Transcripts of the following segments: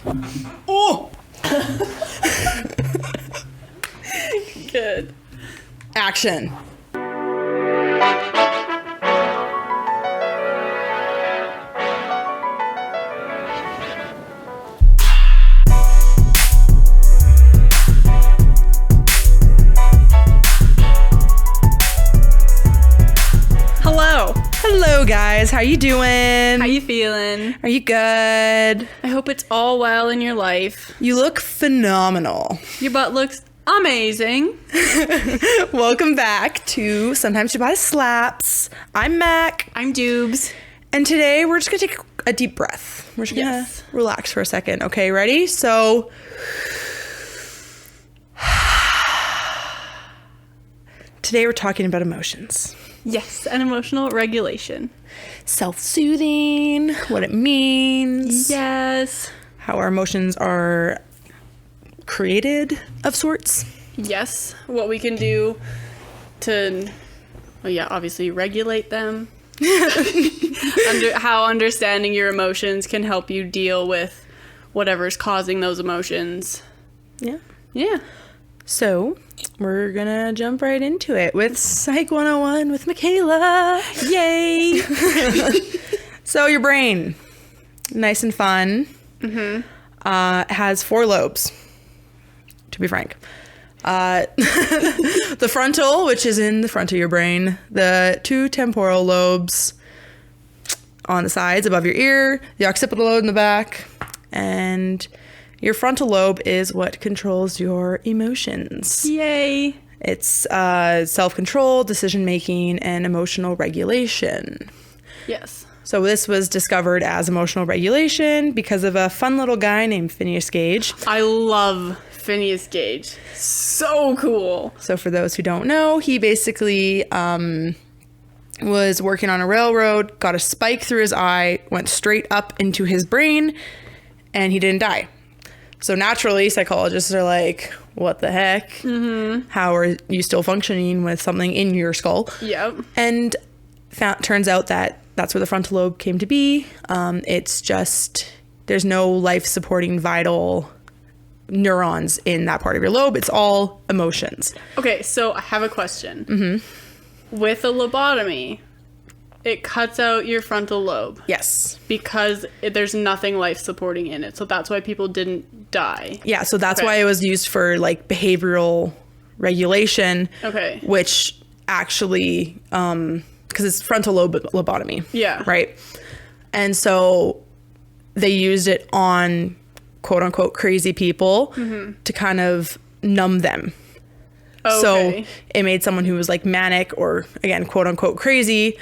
Oh! Good. Action. Hello guys, how you doing? How you feeling? Are you good? I hope it's all well in your life. You look phenomenal. Your butt looks amazing. Welcome back to Sometimes Ciabatta Slaps. I'm Mac. I'm Jubes. And today we're just gonna take a deep breath. We're just gonna relax for a second. Okay, ready? So today we're talking about emotions. Yes, and emotional regulation. Self-soothing, what it means. Yes. How our emotions are created of sorts. Yes. What we can do to, obviously regulate them. How understanding your emotions can help you deal with whatever's causing those emotions. Yeah. Yeah. So, we're gonna jump right into it with Psych 101 with Michaela. Yay! So, your brain, nice and fun, has 4 lobes, to be frank. The frontal, which is in the front of your brain, the 2 temporal lobes on the sides above your ear, the occipital lobe in the back, and your frontal lobe is what controls your emotions. Yay. It's self-control, decision-making, and emotional regulation. Yes. So this was discovered as emotional regulation because of a fun little guy named Phineas Gage. I love Phineas Gage. So cool. So for those who don't know, he basically was working on a railroad, got a spike through his eye, went straight up into his brain, and he didn't die. So naturally, psychologists are like, what the heck? Mm-hmm. How are you still functioning with something in your skull? Yep. And turns out that that's where the frontal lobe came to be. It's just, there's no life-supporting vital neurons in that part of your lobe. It's all emotions. Okay, so I have a question. Mm-hmm. With a lobotomy, it cuts out your frontal lobe. Yes. Because there's nothing life-supporting in it. So that's why people didn't die. Yeah, so that's why it was used for, like, behavioral regulation. Okay. Which actually, because it's frontal lobe lobotomy. Yeah. Right? And so they used it on, quote-unquote, crazy people to kind of numb them. Okay. So it made someone who was like manic or, again, quote unquote crazy,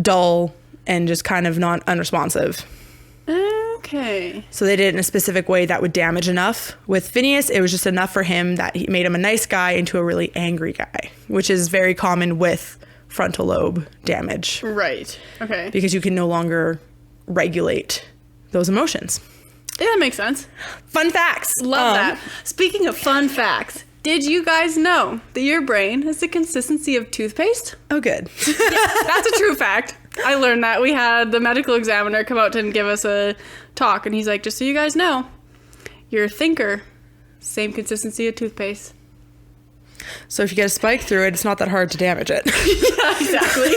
dull, and just kind of not unresponsive. Okay. So they did it in a specific way that would damage enough. With Phineas, it was just enough for him that he made him a nice guy into a really angry guy, which is very common with frontal lobe damage. Right. Okay. Because you can no longer regulate those emotions. Yeah, that makes sense. Fun facts. Love that. Speaking of fun facts, did you guys know that your brain has the consistency of toothpaste? Oh, good. That's a true fact. I learned that. We had the medical examiner come out and give us a talk, and he's like, just so you guys know, your thinker, same consistency of toothpaste. So if you get a spike through it, it's not that hard to damage it. Yeah, exactly.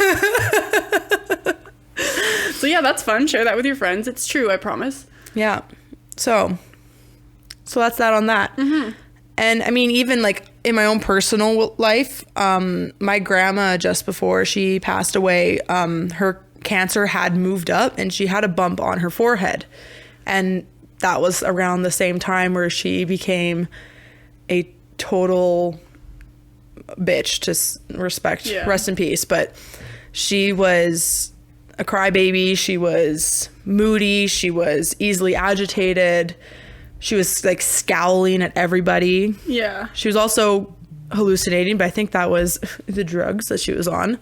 So yeah, that's fun. Share that with your friends. It's true, I promise. Yeah. So that's that on that. Mm-hmm. And I mean, even like in my own personal life, my grandma, just before she passed away, her cancer had moved up and she had a bump on her forehead. And that was around the same time where she became a total bitch, to rest in peace. But she was a crybaby. She was moody. She was easily agitated. She was like scowling at everybody. Yeah. She was also hallucinating, but I think that was the drugs that she was on.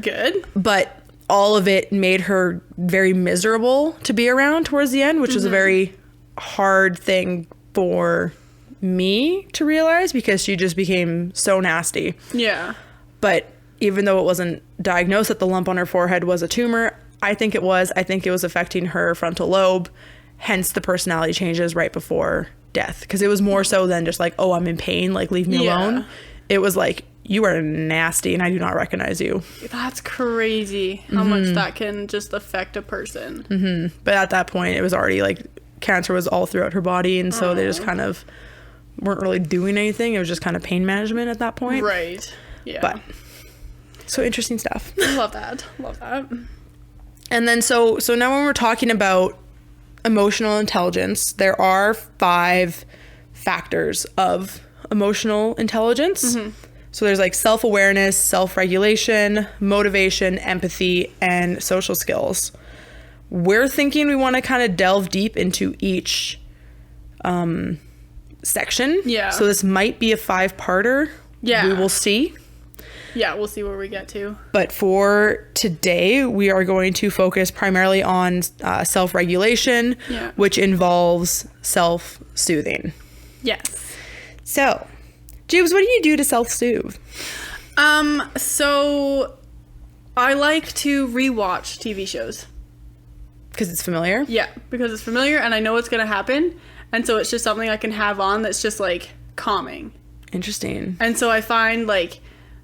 Good. But all of it made her very miserable to be around towards the end, which was a very hard thing for me to realize because she just became so nasty. Yeah. But even though it wasn't diagnosed that the lump on her forehead was a tumor, I think it was affecting her frontal lobe, hence the personality changes right before death, because it was more so than just like, oh, I'm in pain, like leave me alone. It was like, you are nasty and I do not recognize you. That's crazy how much that can just affect a person. But at that point, it was already like cancer was all throughout her body, and so they just kind of weren't really doing anything. It was just kind of pain management at that point. Right. Yeah. But so interesting stuff. Love that. And then so now when we're talking about emotional intelligence, there are 5 factors of emotional intelligence. So there's like self-awareness, self-regulation, motivation, empathy, and social skills. We're thinking we want to kind of delve deep into each section. Yeah. So this might be a 5-parter. Yeah. We will see. Yeah, we'll see where we get to. But for today, we are going to focus primarily on self-regulation, which involves self-soothing. Yes. So, Jubes, what do you do to self-soothe? So I like to rewatch TV shows. Because it's familiar? Yeah, because it's familiar and I know what's going to happen. And so it's just something I can have on that's just like calming. Interesting. And so I find like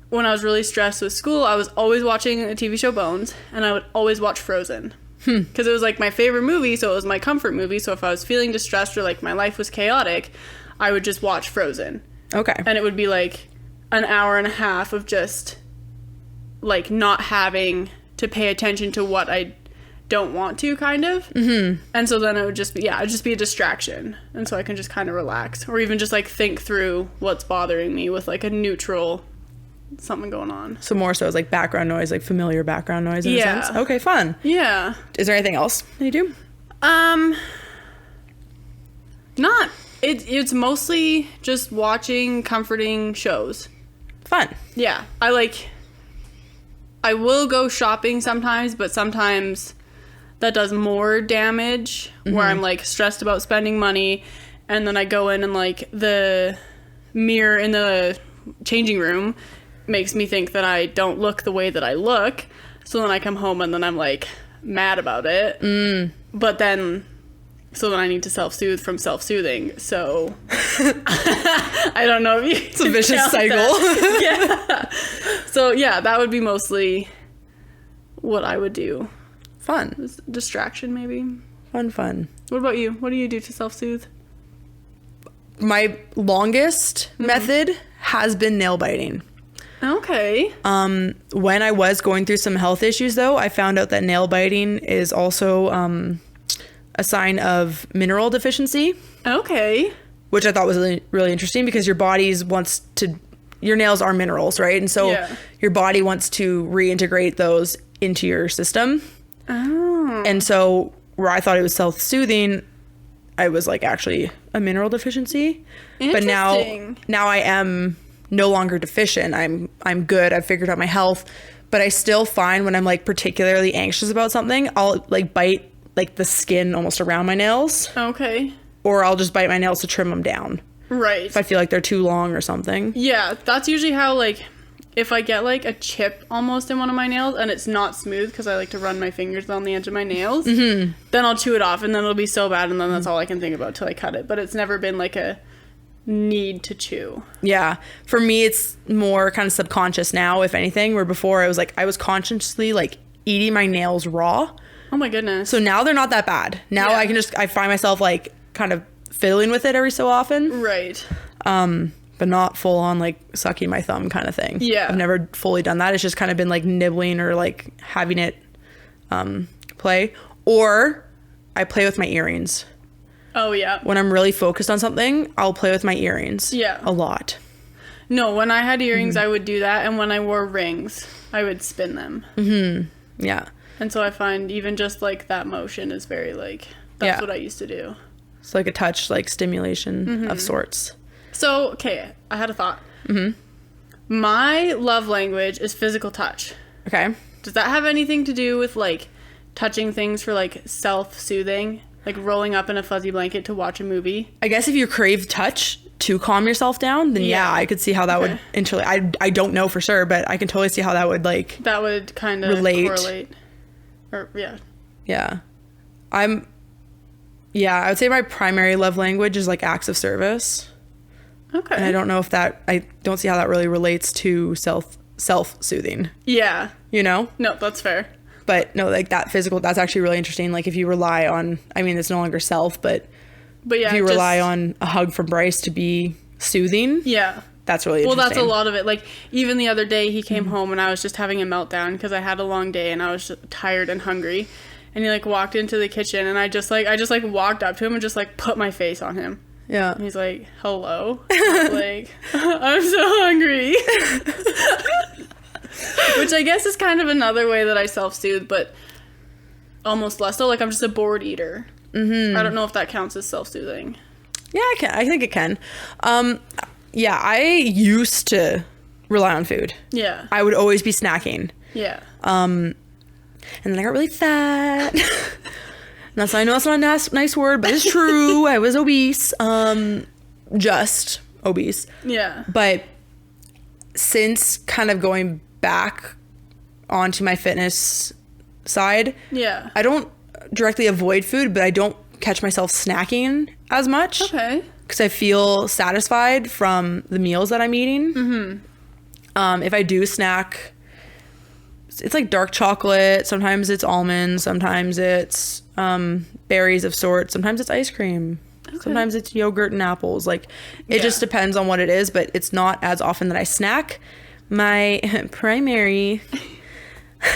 when I was really stressed with school, I was always watching a TV show Bones, and I would always watch Frozen. Because it was like my favorite movie, so it was my comfort movie. So if I was feeling distressed or like my life was chaotic, I would just watch Frozen. Okay. And it would be like an hour and a half of just like not having to pay attention to what I don't want to, kind of. And so then it would just be, it'd just be a distraction. And so I can just kind of relax, or even just like think through what's bothering me with like a neutral something going on. So more so it's like background noise, like familiar background noise in a sense. Okay, fun. Yeah. Is there anything else that you do? Not. It's mostly just watching comforting shows. Fun. Yeah. I will go shopping sometimes, but sometimes that does more damage, where I'm like stressed about spending money, and then I go in and like the mirror in the changing room makes me think that I don't look the way that I look. So then I come home and then I'm like mad about it. But then, so then I need to self-soothe from self-soothing. So I don't know if you... It's a vicious cycle. Yeah. So yeah, that would be mostly what I would do. Fun. Distraction, maybe. Fun. What about you? What do you do to self-soothe? My longest method has been nail biting. Okay. When I was going through some health issues, though, I found out that nail biting is also a sign of mineral deficiency. Okay. Which I thought was really, really interesting, because your your nails are minerals, right? And so your body wants to reintegrate those into your system. Oh. And so where I thought it was self-soothing, I was like actually a mineral deficiency. But now I am no longer deficient. I'm good. I've figured out my health, but I still find when I'm like particularly anxious about something, I'll like bite like the skin almost around my nails. Okay. Or I'll just bite my nails to trim them down. Right. If I feel like they're too long or something. Yeah, that's usually how, like, if I get like a chip almost in one of my nails and it's not smooth because I like to run my fingers on the edge of my nails, then I'll chew it off and then it'll be so bad and then that's all I can think about till I cut it. But it's never been like a need to chew. Yeah. For me, it's more kind of subconscious now, if anything, where before I was consciously like eating my nails raw. Oh my goodness. So now they're not that bad. Now I find myself like kind of fiddling with it every so often. Right. But not full on like sucking my thumb kind of thing. Yeah. I've never fully done that. It's just kind of been like nibbling or like having it play. Or I play with my earrings. Oh yeah. When I'm really focused on something, I'll play with my earrings. Yeah. A lot. No, when I had earrings, I would do that. And when I wore rings, I would spin them. Yeah. And so I find even just like that motion is very like, that's what I used to do. It's like a touch, like stimulation of sorts. So, okay, I had a thought. My love language is physical touch. Okay. Does that have anything to do with like touching things for like self-soothing? Like rolling up in a fuzzy blanket to watch a movie? I guess if you crave touch to calm yourself down, then I could see how that would interrelate. I don't know for sure, but I can totally see how that would like... That would kind of correlate. Or, yeah. Yeah. I'm Yeah, I would say my primary love language is like acts of service. Okay. And I don't know if I don't see how that really relates to self-soothing. Yeah. You know? No, that's fair. But no, like that physical, that's actually really interesting. Like if you rely on, I mean, it's no longer self, but yeah, if you rely on a hug from Bryce to be soothing. Yeah. That's really interesting. Well, that's a lot of it. Like, even the other day, he came home and I was just having a meltdown because I had a long day and I was just tired and hungry. And he, like, walked into the kitchen and I just walked up to him and just, like, put my face on him. Yeah. And he's like, hello? Like, I'm so hungry. Which I guess is kind of another way that I self-soothe, but almost less so. Like, I'm just a bored eater. Mm-hmm. I don't know if that counts as self-soothing. Yeah, I think it can. Yeah, I used to rely on food. Yeah. I would always be snacking. Yeah. And then I got really fat. I know that's not a nice word, but it's true. I was obese. Just obese. Yeah. But since kind of going back onto my fitness side, yeah, I don't directly avoid food, but I don't catch myself snacking as much. Okay. Because I feel satisfied from the meals that I'm eating. Mm-hmm. If I do snack, it's like dark chocolate. Sometimes it's almonds. Sometimes it's berries of sorts. Sometimes it's ice cream. Okay. Sometimes it's yogurt and apples. Like, it just depends on what it is, but it's not as often that I snack. My primary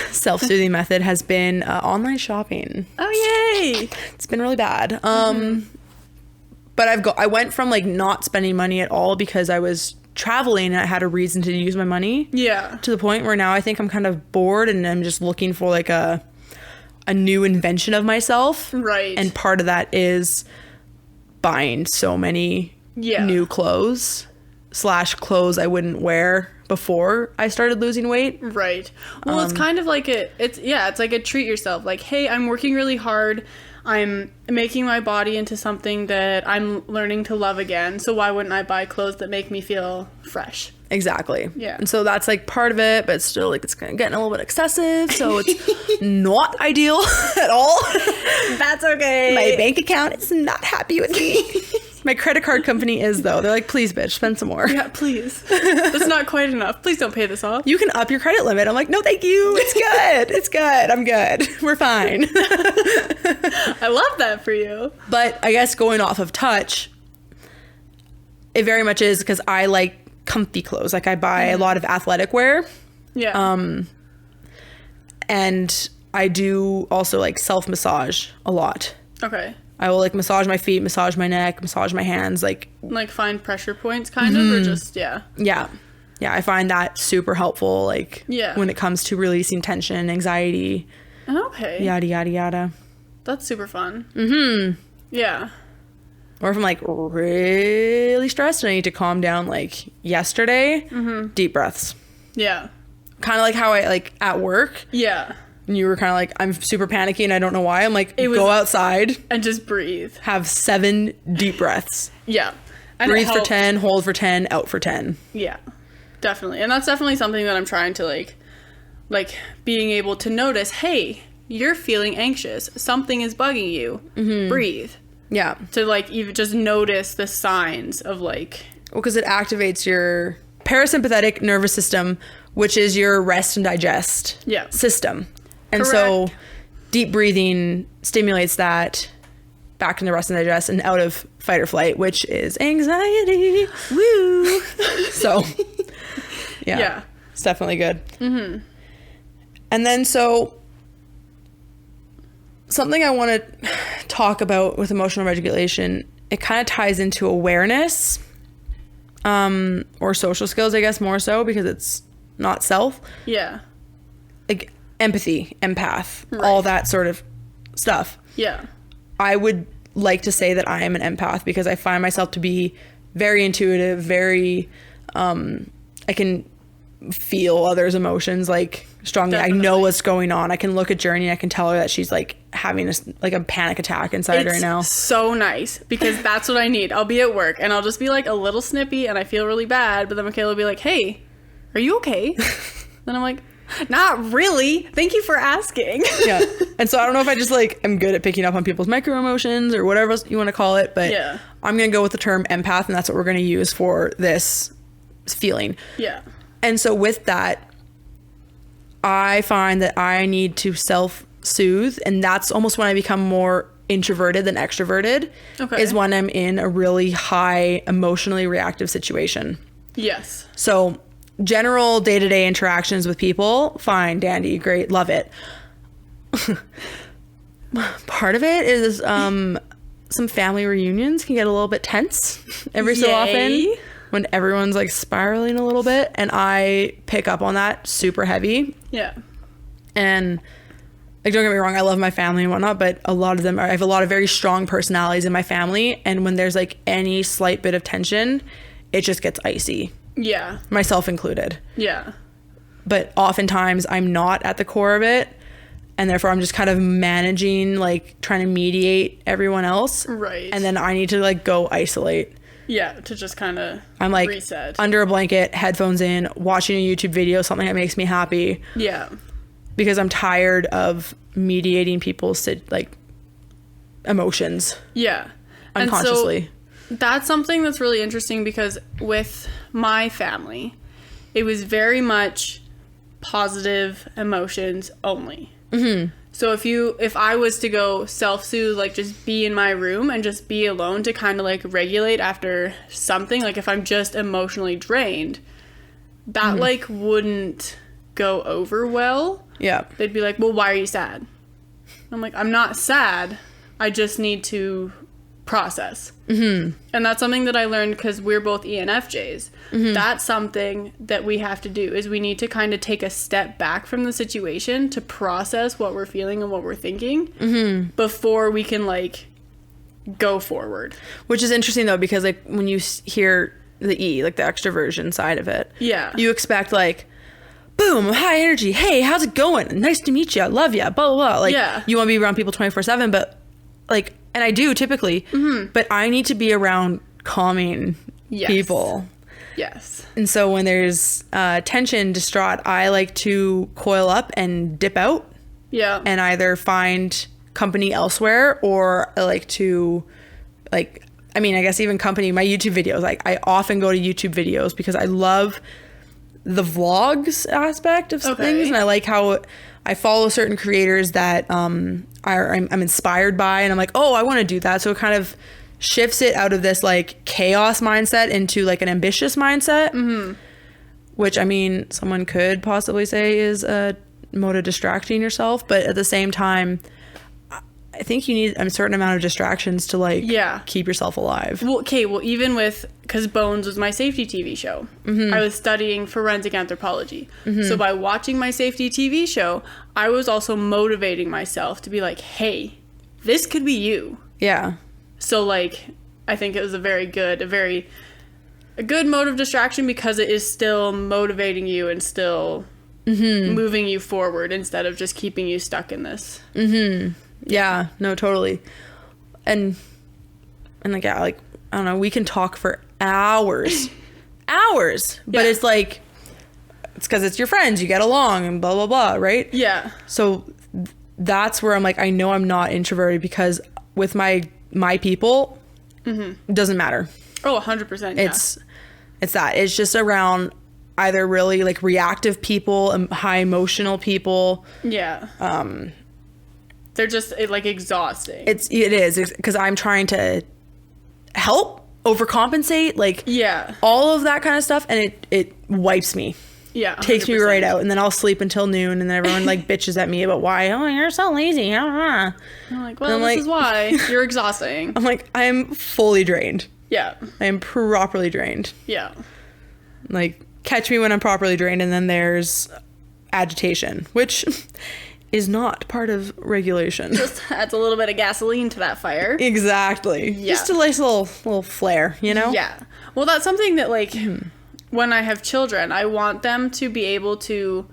self-soothing method has been online shopping. Oh, yay! It's been really bad. But I went from like not spending money at all because I was traveling and I had a reason to use my money. Yeah. To the point where now I think I'm kind of bored and I'm just looking for like a new invention of myself. Right. And part of that is buying so many new clothes / clothes I wouldn't wear before I started losing weight. Right. Well, it's kind of like it's like a treat yourself. Like, hey, I'm working really hard. I'm making my body into something that I'm learning to love again. So why wouldn't I buy clothes that make me feel fresh? Exactly. Yeah. And so that's like part of it, but still like it's kind of getting a little bit excessive. So it's not ideal at all. That's okay. My bank account is not happy with me. My credit card company is, though. They're like, please, bitch, spend some more. Yeah, please. That's not quite enough. Please don't pay this off. You can up your credit limit. I'm like, no, thank you. It's good. It's good. I'm good. We're fine. I love that for you. But I guess going off of touch, it very much is because I like comfy clothes. Like I buy a lot of athletic wear. Yeah. And I do also like self-massage a lot. Okay. I will like massage my feet, massage my neck, massage my hands, like find pressure points kind of, or just yeah, I find that super helpful, like when it comes to releasing tension, anxiety, yada yada yada. That's super fun. Yeah. Or if I'm like really stressed and I need to calm down, like yesterday, deep breaths. Yeah. Kind of like how I like at work. Yeah. And you were kind of like, I'm super panicky and I don't know why. I'm like, go outside. And just breathe. Have 7 deep breaths. Yeah. And breathe for 10, hold for 10, out for 10. Yeah. Definitely. And that's definitely something that I'm trying to like being able to notice, hey, you're feeling anxious. Something is bugging you. Breathe. Yeah. To like even just notice the signs of like... Well, because it activates your parasympathetic nervous system, which is your rest and digest system. And so deep breathing stimulates that back into rest and digest and out of fight or flight, which is anxiety. Woo! So, yeah. It's definitely good. And then so something I want to talk about with emotional regulation, it kind of ties into awareness or social skills, I guess, more so because it's not self. Yeah. Like empathy, empath, all that sort of stuff. Yeah. I would like to say that I am an empath because I find myself to be very intuitive, very, I can feel others' emotions like strongly. Definitely. I know what's going on. I can look at Journey. I can tell her that she's like having a panic attack inside right now. So nice because that's what I need. I'll be at work and I'll just be like a little snippy and I feel really bad. But then Michaela will be like, hey, are you okay? Then I'm like, Not really. Thank you for asking. Yeah. And so I don't know if I just like am good at picking up on people's micro emotions or whatever else you want to call it, but Yeah. I'm going to go with the term empath, and that's what we're going to use for this feeling. Yeah. And so with that, I find that I need to self-soothe, and that's almost when I become more introverted than extroverted. Okay. Is when I'm in a really high emotionally reactive situation. Yes. So general day-to-day interactions with people, fine, dandy, great, love it. Part of it is some family reunions can get a little bit tense every so often when everyone's like spiraling a little bit, and I pick up on that super heavy. Yeah. And like, don't get me wrong, I love my family and whatnot, but a lot of them I have a lot of very strong personalities in my family, and when there's like any slight bit of tension, it just gets icy. Yeah. Myself included. Yeah. But oftentimes I'm not at the core of it, and therefore I'm just kind of managing, like trying to mediate everyone else. Right. And then I need to like go isolate. Yeah, to just kind of I'm like reset. under a blanket, headphones in, watching a YouTube video, something that makes me happy. Yeah. Because I'm tired of mediating people's like emotions. Yeah. Unconsciously. And so that's something that's really interesting, because with my family, it was very much positive emotions only. Mm-hmm. So if I was to go self-soothe, like just be in my room and just be alone to kind of like regulate after something, like if I'm just emotionally drained, that like wouldn't go over well. Yeah. They'd be like, well, why are you sad? I'm like, I'm not sad. I just need to process. Mm-hmm. And that's something that I learned because we're both ENFJs. Mm-hmm. That's something that we have to do, is we need to kind of take a step back from the situation to process what we're feeling and what we're thinking before we can like go forward. Which is interesting though, because like when you hear the E, like the extroversion side of it, yeah, you expect like, boom, high energy. Hey, how's it going? Nice to meet you. I love you. Blah, blah, blah. Like, yeah, you want to be around people 24/7, but like, and I do typically, but I need to be around calming people. Yes. And so when there's tension, distraught, I like to coil up and dip out. Yeah. And either find company elsewhere, or I like to, like, I mean, I guess even company, my YouTube videos, like I often go to YouTube videos because I love the vlogs aspect of things, and I like how I follow certain creators that I'm inspired by, and I'm like, oh, I want to do that. So it kind of shifts it out of this like chaos mindset into like an ambitious mindset, which I mean, someone could possibly say is a mode of distracting yourself, but at the same time, I think you need a certain amount of distractions to like keep yourself alive. Well, okay, well, even with, because Bones was my safety TV show. I was studying forensic anthropology. So by watching my safety TV show, I was also motivating myself to be like, hey, this could be you. Yeah. So like, I think it was a good mode of distraction, because it is still motivating you and still moving you forward instead of just keeping you stuck in this. Yeah, no, totally. And like, yeah, like, I don't know, we can talk for hours, but it's like, it's because it's your friends, you get along and blah, blah, blah, right? Yeah. So that's where I'm like, I know I'm not introverted, because with my people, it doesn't matter. Oh, 100%. Yeah. It's just around either really like reactive people, high emotional people. Yeah. They're just like exhausting. It is, because I'm trying to help, overcompensate, like all of that kind of stuff, and it wipes me. Yeah, 100%. Takes me right out, and then I'll sleep until noon, and then everyone like bitches at me about why, oh, you're so lazy. I'm like, well, this is why you're exhausting. I'm like, I am fully drained. Yeah. I am properly drained. Yeah. Like, catch me when I'm properly drained, and then there's agitation, which is not part of regulation. Just adds a little bit of gasoline to that fire. Exactly. Yeah. Just a nice little flare, you know? Yeah. Well, that's something that, like, when I have children, I want them to be able to,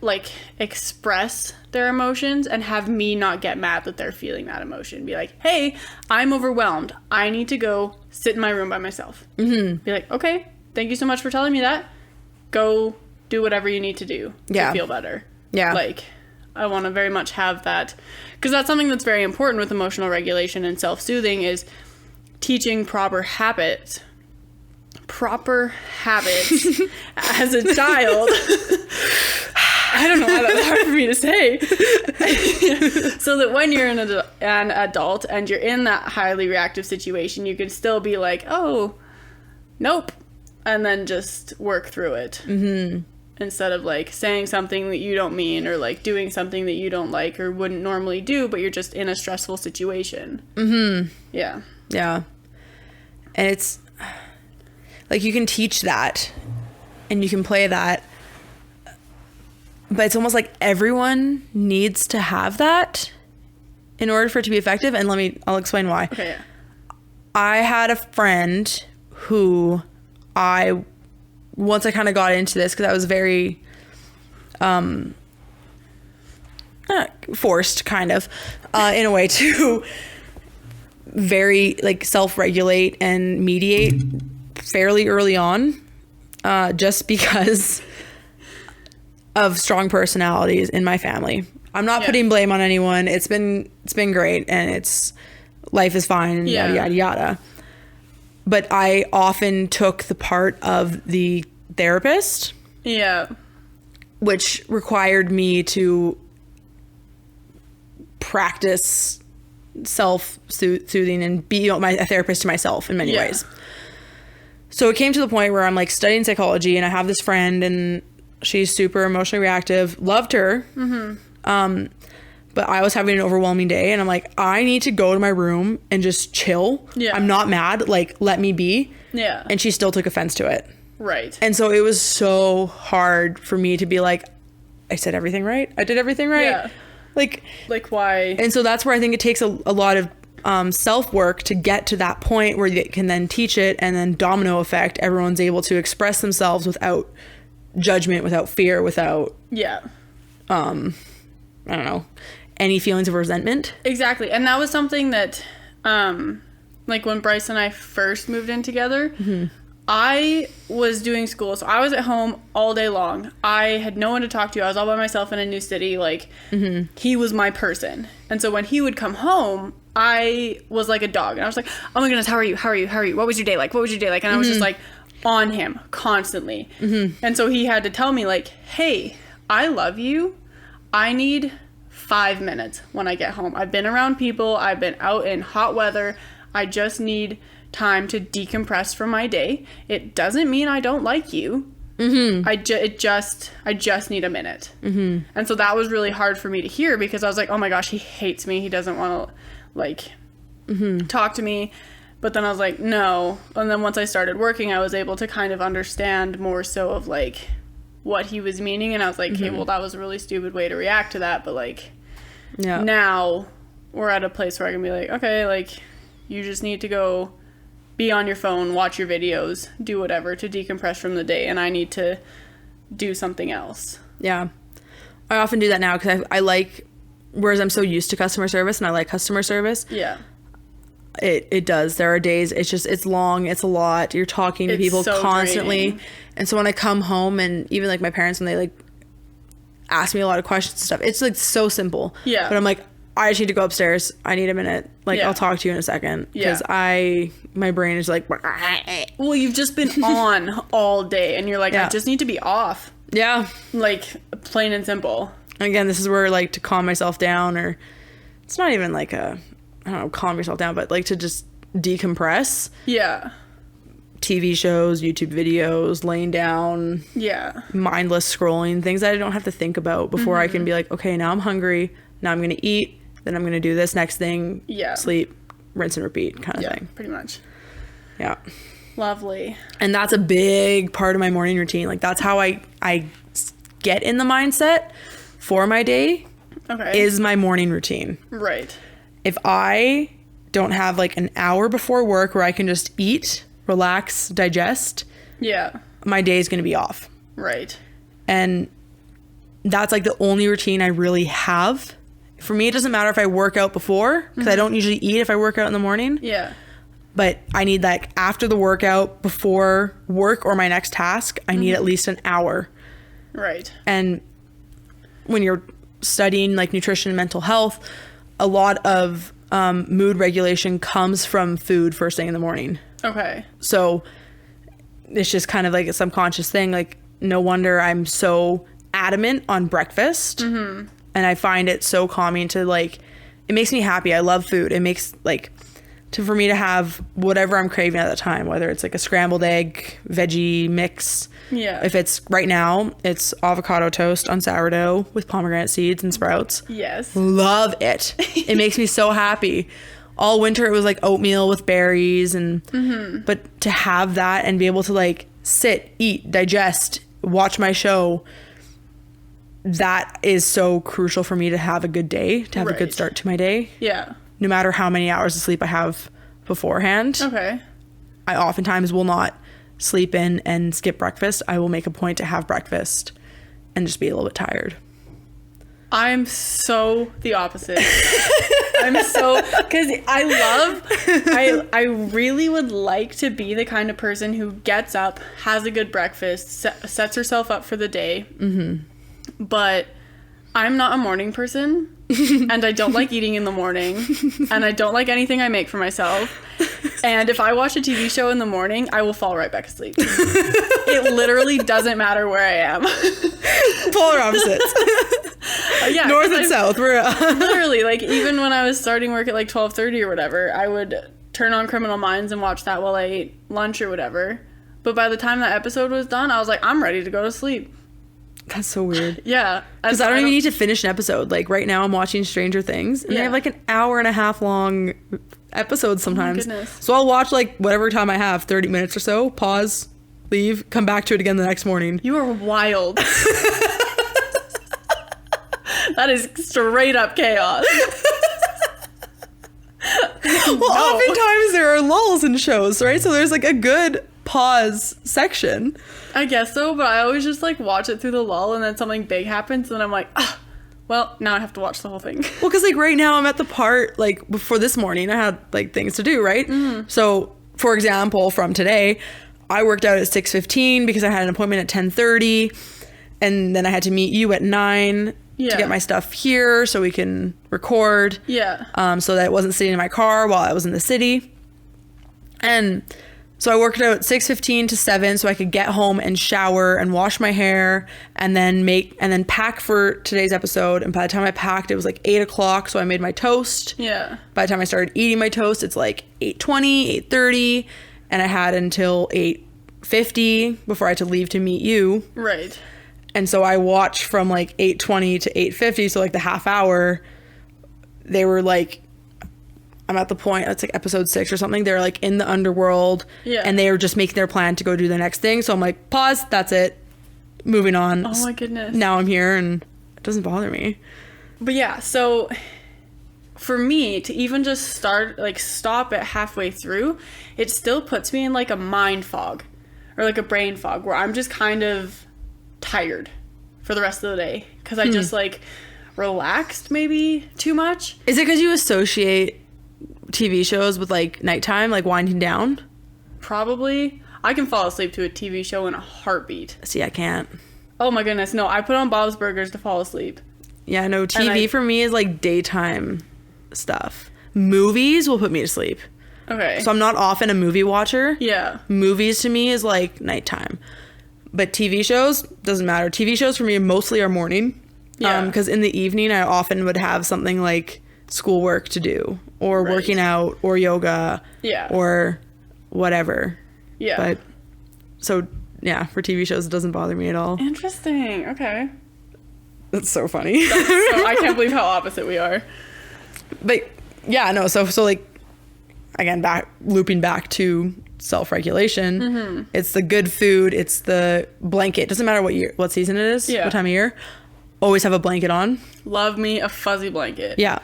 like, express their emotions and have me not get mad that they're feeling that emotion. Be like, hey, I'm overwhelmed. I need to go sit in my room by myself. Be like, okay, thank you so much for telling me that. Go do whatever you need to do to feel better. Yeah. Like, I want to very much have that, because that's something that's very important with emotional regulation and self-soothing, is teaching proper habits as a child. I don't know why that's hard for me to say. So that when you're an adult and you're in that highly reactive situation, you can still be like, oh, nope, and then just work through it. Mm-hmm. Instead of like saying something that you don't mean, or like doing something that you don't like or wouldn't normally do, but you're just in a stressful situation. Mm-hmm. Yeah. Yeah. And it's like, you can teach that and you can play that, but it's almost like everyone needs to have that in order for it to be effective. And I'll explain why. Okay. Yeah. I had a friend who once I kind of got into this, because I was very forced kind of in a way to very like self-regulate and mediate fairly early on, just because of strong personalities in my family. I'm not putting blame on anyone. It's been great, and life is fine, and yada yada yada. But I often took the part of the therapist. Yeah. Which required me to practice self-soothing and be a therapist to myself in many ways. So it came to the point where I'm like studying psychology, and I have this friend, and she's super emotionally reactive. Loved her. Mm-hmm. But I was having an overwhelming day, and I'm like, I need to go to my room and just chill. Yeah. I'm not mad. Like, let me be. Yeah. And she still took offense to it. Right. And so it was so hard for me to be like, I said everything right. I did everything right. Yeah. Like why? And so that's where I think it takes a lot of self-work to get to that point where you can then teach it, and then domino effect. Everyone's able to express themselves without judgment, without fear, without I don't know, any feelings of resentment. Exactly. And that was something that like when Bryce and I first moved in together, mm-hmm. I was doing school, so I was at home all day long. I had no one to talk to. I was all by myself in a new city. Like, mm-hmm. he was my person. And so when he would come home, I was like a dog. And I was like, oh my goodness, how are you? How are you? How are you? What was your day like? What was your day like? And I was just like on him constantly. Mm-hmm. And so he had to tell me like, hey, I love you. I need 5 minutes when I get home. I've been around people. I've been out in hot weather. I just need time to decompress from my day. It doesn't mean I don't like you. Mm-hmm. I just need a minute. Mm-hmm. And so that was really hard for me to hear, because I was like, oh my gosh, he hates me. He doesn't want to like mm-hmm. talk to me. But then I was like, no. And then once I started working, I was able to kind of understand more so of like what he was meaning. And I was like, mm-hmm. okay, well, that was a really stupid way to react to that. But like, now we're at a place where I can be like, okay, like, you just need to go be on your phone, watch your videos, do whatever to decompress from the day, and I need to do something else. Yeah. I often do that now because I like, whereas I'm so used to customer service and I like customer service. Yeah. It does. There are days, it's long, it's a lot. You're talking to people so constantly. Draining. And so when I come home, and even like my parents, when they like ask me a lot of questions and stuff, it's like so simple. Yeah. But I'm like, I just need to go upstairs. I need a minute. Like, I'll talk to you in a second. Because my brain is like... Well, you've just been on all day. And you're like, I just need to be off. Yeah. Like, plain and simple. And again, this is where, like, to calm myself down, or... It's not even like I don't know, calm yourself down, but like to just decompress. Yeah. TV shows, YouTube videos, laying down. Yeah. Mindless scrolling. Things that I don't have to think about before I can be like, okay, now I'm hungry. Now I'm going to eat. Then I'm going to do this next thing. Yeah. Sleep, rinse and repeat kind of thing. Pretty much. Yeah. Lovely. And that's a big part of my morning routine. Like, that's how I get in the mindset for my day. Okay. Is my morning routine. Right. If I don't have like an hour before work where I can just eat, relax, digest. Yeah. My day is going to be off. Right. And that's like the only routine I really have. For me, it doesn't matter if I work out before, because I don't usually eat if I work out in the morning. Yeah. But I need, like, after the workout, before work or my next task, I need at least an hour Right. And when you're studying like nutrition and mental health, a lot of mood regulation comes from food first thing in the morning. Okay. So it's just kind of like a subconscious thing. Like, no wonder I'm so adamant on breakfast. Mm-hmm. And I find it so calming to like, it makes me happy. I love food. It makes like, for me to have whatever I'm craving at the time, whether it's like a scrambled egg, veggie mix. Yeah. If it's right now, it's avocado toast on sourdough with pomegranate seeds and sprouts. Yes. Love it. It makes me so happy. All winter it was like oatmeal with berries and but to have that and be able to like sit, eat, digest, watch my show, that is so crucial for me to have a good day, to have a good start to my day. Yeah. No matter how many hours of sleep I have beforehand. Okay. I oftentimes will not sleep in and skip breakfast. I will make a point to have breakfast and just be a little bit tired. I'm so the opposite. I'm so, because I really would like to be the kind of person who gets up, has a good breakfast, sets herself up for the day. Mm-hmm. But I'm not a morning person. And I don't like eating in the morning, and I don't like anything I make for myself. And if I watch a TV show in the morning, I will fall right back asleep. It literally doesn't matter where I am. Polar opposites. Yeah, north and south. We're literally, like, even when I was starting work at like 12:30 or whatever, I would turn on Criminal Minds and watch that while I ate lunch or whatever. But by the time that episode was done, I was like, I'm ready to go to sleep. That's so weird. Yeah. Because I don't even need to finish an episode. Like right now I'm watching Stranger Things and they have like an hour and a half long episodes sometimes. Oh my goodness. So I'll watch like whatever time I have, 30 minutes or so, pause, leave, come back to it again the next morning. You are wild. That is straight up chaos. Oftentimes there are lulls in shows, right? So there's like a good pause section. I guess so, but I always just like watch it through the lull and then something big happens and then I'm like, well, now I have to watch the whole thing. Well, because like right now I'm at the part, like before this morning I had like things to do, right? Mm-hmm. So for example, from today, I worked out at 6:15 because I had an appointment at 10:30 and then I had to meet you at 9 to get my stuff here so we can record. Yeah. So that it wasn't sitting in my car while I was in the city. And so I worked out 6:15 to 7 so I could get home and shower and wash my hair and then pack for today's episode. And by the time I packed, it was like 8 o'clock. So I made my toast. Yeah. By the time I started eating my toast, it's like 8:20, 8:30. And I had until 8:50 before I had to leave to meet you. Right. And so I watched from like 8:20 to 8:50. So like the half hour, they were like, I'm at the point, it's like episode 6 or something. They're like in the underworld and they were just making their plan to go do the next thing. So I'm like, pause, that's it. Moving on. Oh my goodness. Now I'm here and it doesn't bother me. But yeah, so for me to even just stop it halfway through, it still puts me in like a mind fog or like a brain fog where I'm just kind of tired for the rest of the day because I just like relaxed maybe too much. Is it because you associate TV shows with like nighttime, like winding down? Probably. I can fall asleep to a TV show in a heartbeat. See, I can't. Oh my goodness, no. I put on Bob's Burgers to fall asleep. Yeah, no, TV for me is like daytime stuff. Movies will put me to sleep. Okay. So I'm not often a movie watcher. Yeah. Movies to me is like nighttime. But TV shows, doesn't matter. TV shows for me mostly are morning. Yeah. Because in the evening, I often would have something like schoolwork to do or working out or yoga or whatever. Yeah. But so yeah, for TV shows it doesn't bother me at all. Interesting. Okay. That's so funny. I can't believe how opposite we are. But yeah, no, so like again, looping back to self-regulation. Mm-hmm. It's the good food, it's the blanket. Doesn't matter what season it is, what time of year. Always have a blanket on. Love me a fuzzy blanket. Yeah.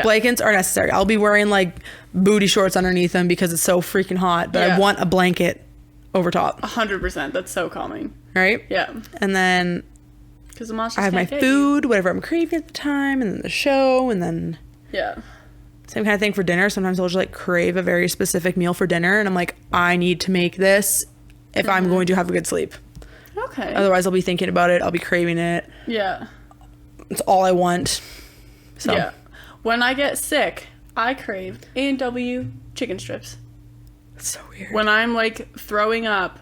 Blankets are necessary. I'll be wearing like booty shorts underneath them because it's so freaking hot, but I want a blanket over top. 100%. That's so calming. Right? Yeah. And then I have my food, whatever I'm craving at the time, and then the show, and then same kind of thing for dinner. Sometimes I'll just like crave a very specific meal for dinner, and I'm like, I need to make this if I'm going to have a good sleep. Okay. Otherwise, I'll be thinking about it. I'll be craving it. Yeah. It's all I want. So. Yeah. When I get sick, I crave A&W chicken strips. That's so weird. When I'm like throwing up.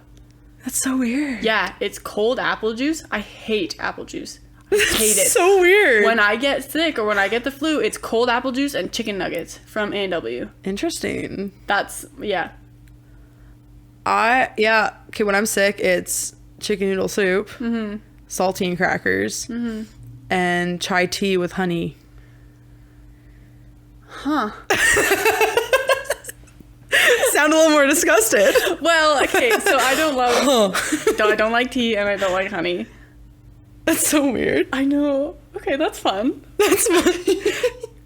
That's so weird. Yeah, it's cold apple juice. I hate apple juice. I hate it. So weird. When I get sick or when I get the flu, it's cold apple juice and chicken nuggets from A&W. Interesting. That's, yeah. Okay, when I'm sick, it's chicken noodle soup, saltine crackers, and chai tea with honey. Huh. Sound a little more disgusted. Well, okay, so I don't love, I don't like tea and I don't like honey. That's so weird. I know. Okay, that's fun. That's fun.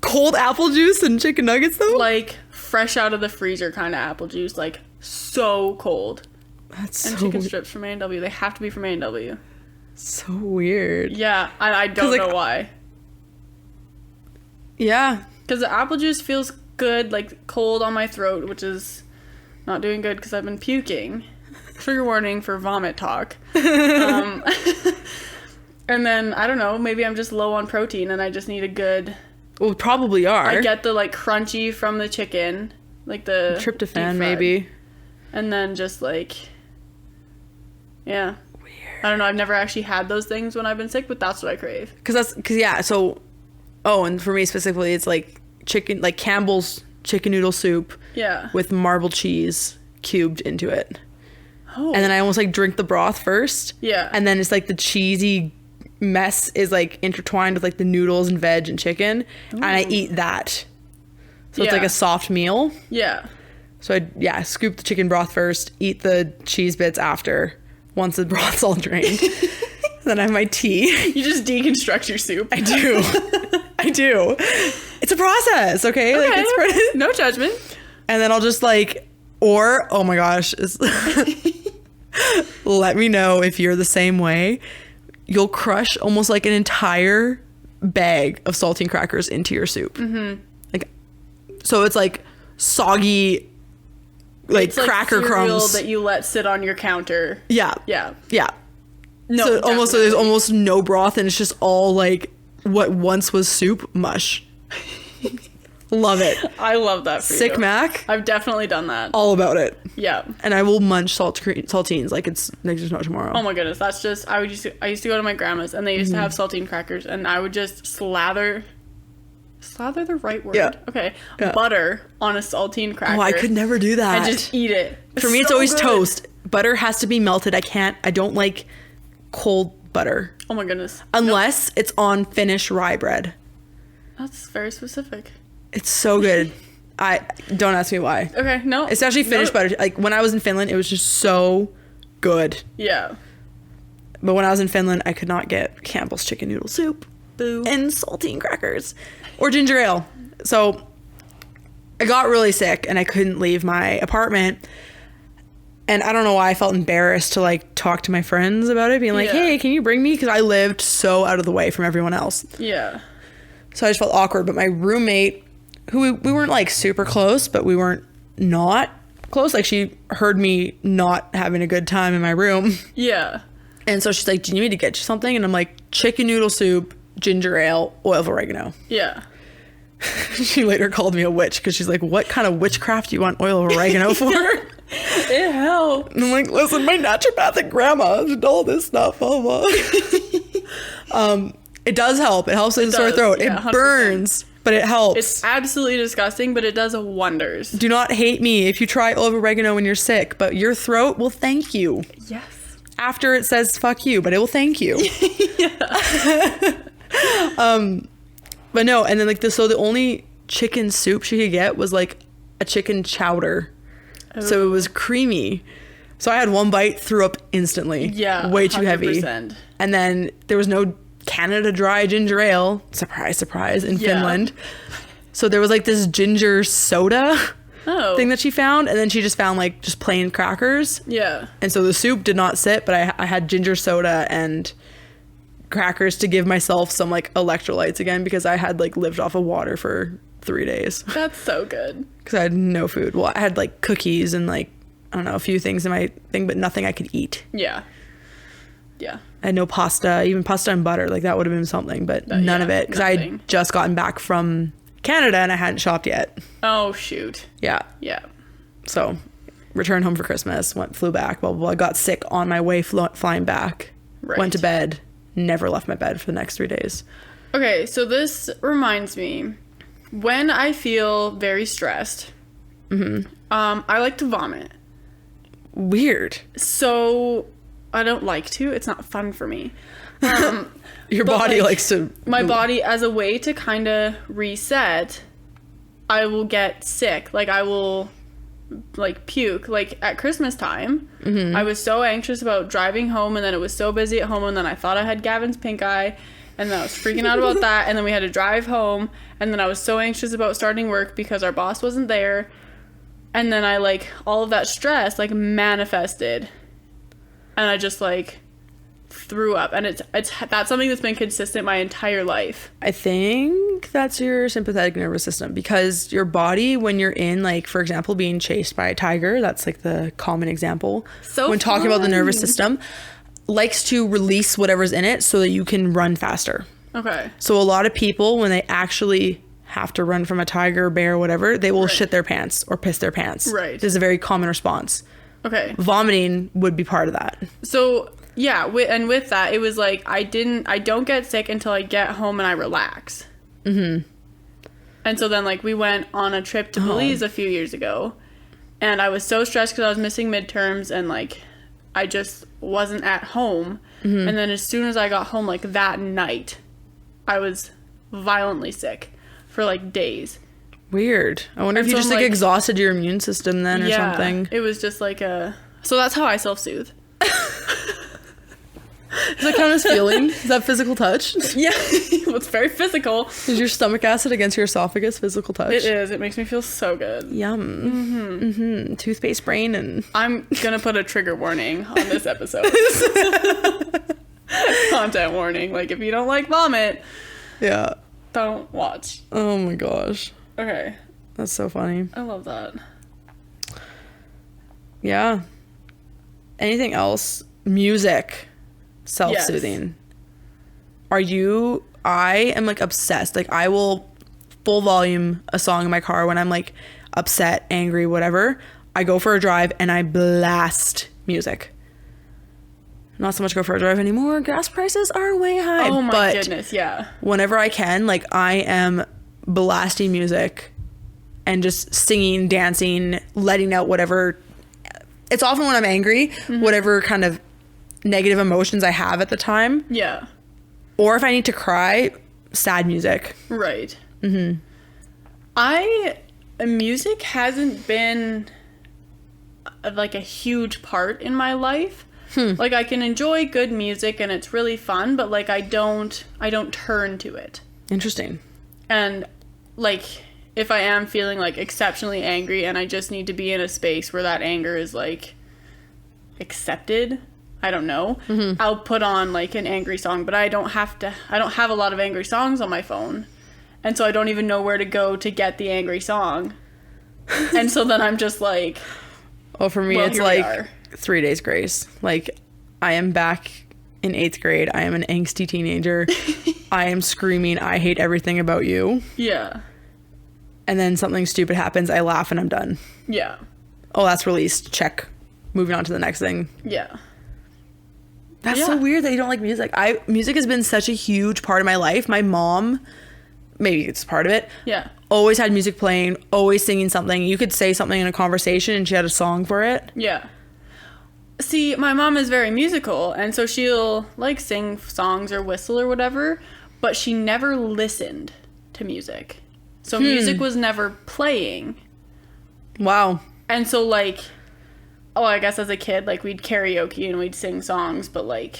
Cold apple juice and chicken nuggets, though? Like, fresh out of the freezer kind of apple juice, like, so cold. That's And so chicken weird. strips from A&W. They have to be from A&W. So weird. Yeah, I don't like, know why. Yeah. Because the apple juice feels good, like, cold on my throat, which is not doing good because I've been puking. Trigger warning for vomit talk. And then, I don't know, maybe I'm just low on protein and I just need a good... Well, probably are. I get the, like, crunchy from the chicken. Like, the... tryptophan, deep-fried. maybe. And then just, like... Yeah. Weird. I don't know, I've never actually had those things when I've been sick, but that's what I crave. So... Oh, and for me specifically, it's, like, chicken... Like, Campbell's chicken noodle soup Yeah. with marbled cheese cubed into it. Oh. And then I almost, like, drink the broth first. Yeah. And then it's, like, the cheesy mess is, like, intertwined with, like, the noodles and veg and chicken. Ooh. And I eat that. So it's, Yeah. like, a soft meal. Yeah. So I scoop the chicken broth first, eat the cheese bits after, once the broth's all drained. Then I have my tea. You just deconstruct your soup. I do. I do. It's a process, okay? Like, it's no judgment. and then I'll just, like, or, oh my gosh, let me know if you're the same way. You'll crush almost like an entire bag of saltine crackers into your soup. Like, so it's like soggy, like, It's like cracker cereal crumbs that you let sit on your counter. Yeah. Yeah. So No, there's definitely. almost no broth, and it's just all, like, what once was soup mush. Love it. I love that for Sick you. Mac, I've definitely done that. all about it. Yeah. And I will munch saltines like it's like there's no tomorrow. Oh my goodness, that's just I used to go to my grandma's and they used to have saltine crackers and I would just slather the right word. Yeah. Okay. Yeah. Butter on a saltine cracker. Oh, I could never do that. And just eat it. For me, it's so always good. toast. Butter has to be melted. I don't like cold butter. Oh my goodness. Unless it's on Finnish rye bread. That's very specific. It's so good. Don't ask me why. Okay, no. It's actually Finnish butter. Like, when I was in Finland, it was just so good. Yeah. But when I was in Finland, I could not get Campbell's chicken noodle soup. Boo. And saltine crackers. Or ginger ale. So I got really sick and I couldn't leave my apartment. And I don't know why I felt embarrassed to, like, talk to my friends about it. Being like, Yeah. hey, can you bring me? Because I lived so out of the way from everyone else. Yeah. So I just felt awkward. But my roommate, who we weren't, like, super close, but we weren't not close. Like, she heard me not having a good time in my room. Yeah. And so she's like, do you need me to get you something? And I'm like, chicken noodle soup, ginger ale, oil of oregano. Yeah. She later called me a witch because she's like, what kind of witchcraft do you want oil of oregano for? It helps. And I'm like, listen, my naturopathic grandma did all this stuff. It does help. It helps with the sore does, throat. yeah, It 100%. burns, but it helps. It's absolutely disgusting, but it does wonders. Do not hate me if you try oil of oregano when you're sick, but your throat will thank you. Yes. After it says fuck you, but it will thank you. But no, and then, like, so the only chicken soup she could get was, like, a chicken chowder. So it was creamy. So I had one bite, threw up instantly. Yeah. Way too heavy. 100%. And then there was no Canada Dry ginger ale. Surprise, surprise, in Finland. So there was, like, this ginger soda thing that she found. And then she just found, like, just plain crackers. Yeah. And so the soup did not sit, but I had ginger soda and crackers to give myself some, like, electrolytes again because I had, like, lived off of water for 3 days That's so good. because I had no food. Well, I had, like, cookies and, like, I don't know, a few things in my thing, but nothing I could eat. Yeah. Yeah. I had no pasta, even pasta and butter. Like, that would have been something, but none of it. Because I had just gotten back from Canada and I hadn't shopped yet. Oh, shoot. Yeah. Yeah. So, returned home for Christmas, flew back, blah, blah, blah. I got sick on my way flying back. Right. Went to bed, never left my bed for the next 3 days. Okay, so this reminds me, when I feel very stressed, I like to vomit. Weird. So, I don't like to. It's not fun for me. Your body likes to... My body, as a way to kind of reset, I will get sick. Like, I will... like puke. Like at Christmas time, I was so anxious about driving home, and then it was so busy at home, and then I thought I had Gavin's pink eye, and then I was freaking out about that, and then we had to drive home, and then I was so anxious about starting work because our boss wasn't there, and then I like all of that stress like manifested, and I just like threw up, and it's that's something that's been consistent my entire life. I think that's your sympathetic nervous system, because your body, when you're in, like, for example, being chased by a tiger, that's like the common example. So when talking about the nervous system, likes to release whatever's in it so that you can run faster. Okay. So a lot of people, when they actually have to run from a tiger, bear, whatever, they will shit their pants or piss their pants. Right. This is a very common response. Okay. Vomiting would be part of that. So yeah, and with that, it was like I don't get sick until I get home and I relax. And so then like we went on a trip to Belize a few years ago, and I was so stressed because I was missing midterms, and like I just wasn't at home. And then as soon as I got home, like that night, I was violently sick for like days. Weird. I wonder if you just like exhausted your immune system then or something. It was just like so that's how I self-soothe. Does that count as feeling? Is that physical touch? Yeah. It's very physical. Is your stomach acid against your esophagus physical touch? It is. It makes me feel so good. Yum. Toothpaste brain. And I'm gonna put a trigger warning on this episode. Content warning. Like, if you don't like vomit, don't watch. Oh my gosh. Okay. That's so funny. I love that. Yeah. Anything else? Music. Self-soothing. Yes. I am like obsessed. Like, I will full volume a song in my car when I'm like upset, angry, whatever. I go for a drive and I blast music. Not so much go for a drive anymore. Gas prices are way high. Oh my goodness, yeah. Whenever I can, like, I am blasting music and just singing, dancing, letting out whatever. It's often when I'm angry, whatever kind of negative emotions I have at the time. Yeah. Or if I need to cry, sad music. Right. Music hasn't been like a huge part in my life. Like, I can enjoy good music and it's really fun, but like I don't turn to it. Interesting. And like, if I am feeling like exceptionally angry and I just need to be in a space where that anger is like accepted, I don't know, I'll put on like an angry song, but I don't have a lot of angry songs on my phone. And so I don't even know where to go to get the angry song. And so then I'm just like, oh, for me, it's like 3 days grace. Like, I am back in 8th grade. I am an angsty teenager. I am screaming, I hate everything about you. Yeah. And then something stupid happens. I laugh and I'm done. Yeah. Oh, that's released. Check. Moving on to the next thing. Yeah. That's so weird that you don't like music. Music has been such a huge part of my life. My mom, maybe it's part of it. Yeah. Always had music playing, always singing something. You could say something in a conversation and she had a song for it. Yeah. See, my mom is very musical, and so she'll like sing songs or whistle or whatever, but she never listened to music. So music was never playing. Wow. And so like, I guess as a kid, like, we'd karaoke and we'd sing songs, but like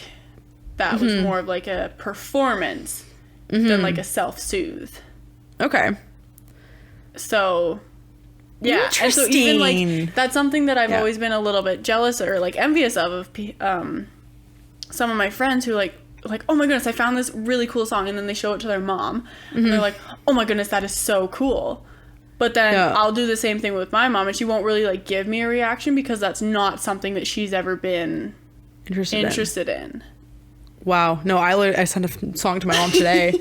that was more of like a performance than like a self-soothe. Okay. So yeah, and so even like that's something that I've always been a little bit jealous or like envious of some of my friends who like, oh my goodness, I found this really cool song, and then they show it to their mom and they're like, oh my goodness, that is so cool. But then I'll do the same thing with my mom, and she won't really like give me a reaction because that's not something that she's ever been interested in. Wow. No, I sent a song to my mom today.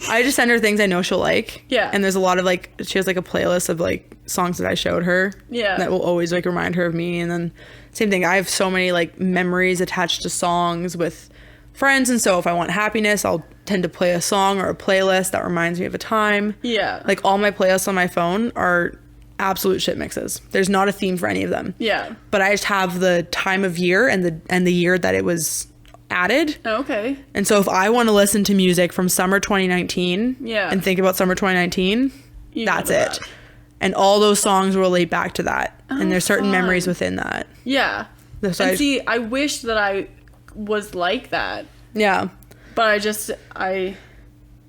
I just send her things I know she'll like. Yeah. And there's a lot of like, she has like a playlist of like songs that I showed her. Yeah. That will always like remind her of me. And then same thing. I have so many like memories attached to songs with friends. And so if I want happiness, I'll tend to play a song or a playlist that reminds me of a time. Yeah. Like all my playlists on my phone are absolute shit mixes. There's not a theme for any of them. Yeah. But I just have the time of year and the year that it was added. Okay. And so if I want to listen to music from summer 2019 and think about summer 2019, that's it. And all those songs relate back to that. And there's certain memories within that. Yeah. So and see, I wish that I was like that. Yeah. But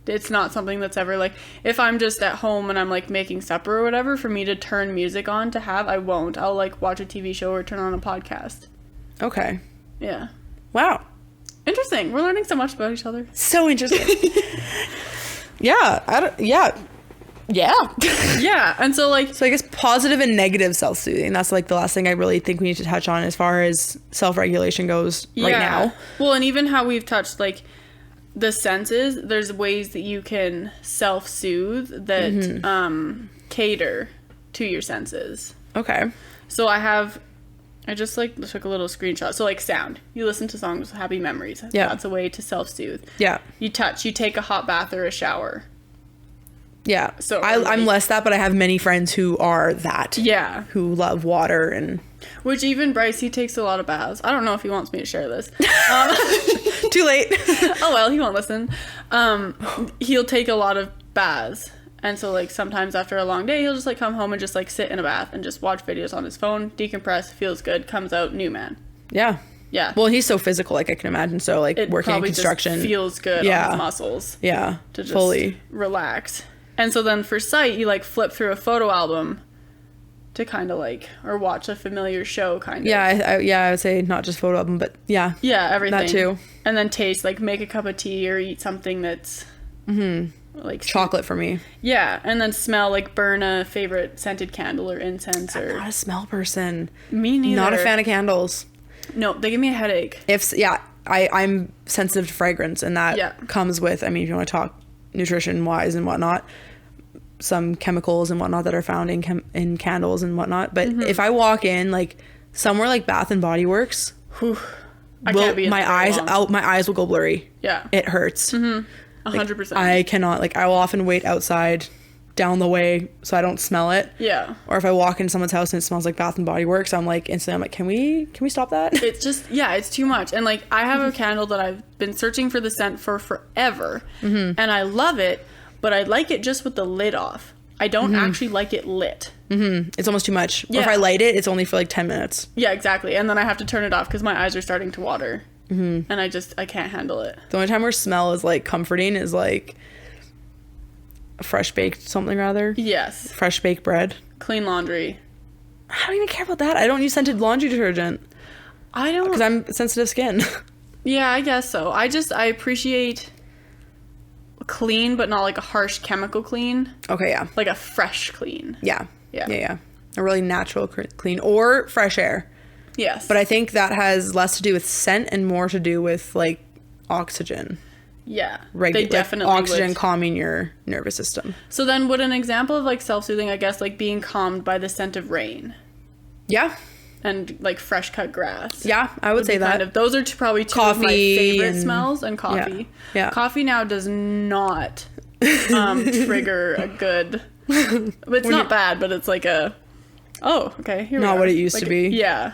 it's not something that's ever like, if I'm just at home and I'm like making supper or whatever, for me to turn music on to have, I won't. I'll like watch a TV show or turn on a podcast. Okay. Yeah. Wow. Interesting. We're learning so much about each other. So interesting. Yeah. Yeah. And so like, so I guess positive and negative self-soothing. That's like the last thing I really think we need to touch on as far as self-regulation goes right now. Well, and even how we've touched like the senses, there's ways that you can self-soothe that cater to your senses. Okay. So I just like took a little screenshot. So like sound, you listen to songs with happy memories. Yeah. That's a way to self-soothe. Yeah. You touch, you take a hot bath or a shower. Yeah. So I'm less that, but I have many friends who are that. Yeah. Who love water and... Which even Bryce, he takes a lot of baths. I don't know if he wants me to share this. Too late. Oh well, he won't listen. He'll take a lot of baths. And so like sometimes after a long day, he'll just like come home and just like sit in a bath and just watch videos on his phone, decompress, feels good, comes out, new man. Yeah. Yeah. Well, he's so physical, like I can imagine. So like working in construction. Just feels good on his muscles. Yeah. To just fully relax. And so then for sight, you like flip through a photo album to kind of like, or watch a familiar show kind of. Yeah, I would say not just photo album, but yeah. Yeah, everything. That too. And then taste, like make a cup of tea or eat something that's like chocolate for me. Yeah, and then smell, like burn a favorite scented candle or incense. I'm not a smell person. Me neither. Not a fan of candles. No, they give me a headache. I'm sensitive to fragrance, and that comes with, I mean, if you want to talk nutrition wise and whatnot, some chemicals and whatnot that are found in candles and whatnot. But if I walk in like somewhere like Bath and Body Works, my eyes will go blurry. Yeah, it hurts. 100%. I cannot, like, I will often wait outside down the way so I don't smell it. Yeah. Or if I walk into someone's house and it smells like Bath and Body Works, I'm like instantly, can we stop that? It's just, it's too much. And like I have a candle that I've been searching for the scent for forever, and I love it, but I like it just with the lid off. I don't actually like it lit. It's almost too much. Yeah. Or if I light it, it's only for like 10 minutes. Yeah, exactly. And then I have to turn it off because my eyes are starting to water. And I can't handle it. The only time where smell is like comforting is like a fresh baked something rather. Yes. Fresh baked bread. Clean laundry. I don't even care about that. I don't use scented laundry detergent. I don't. Because I'm sensitive skin. Yeah, I guess so. I appreciate clean, but not like a harsh chemical clean. Okay, yeah. Like a fresh clean. Yeah. A really natural clean or fresh air. Yes. But I think that has less to do with scent and more to do with like oxygen. Yeah. They definitely oxygen calming your nervous system. So then would an example of like self-soothing, I guess, like being calmed by the scent of rain? Yeah. And like fresh cut grass. Yeah, I would say that. Those are probably two of my favorite smells, and coffee. Yeah. Coffee now does not trigger a good... It's not bad, but it's like a... Oh, okay, here we are. Not what it used to be. Yeah.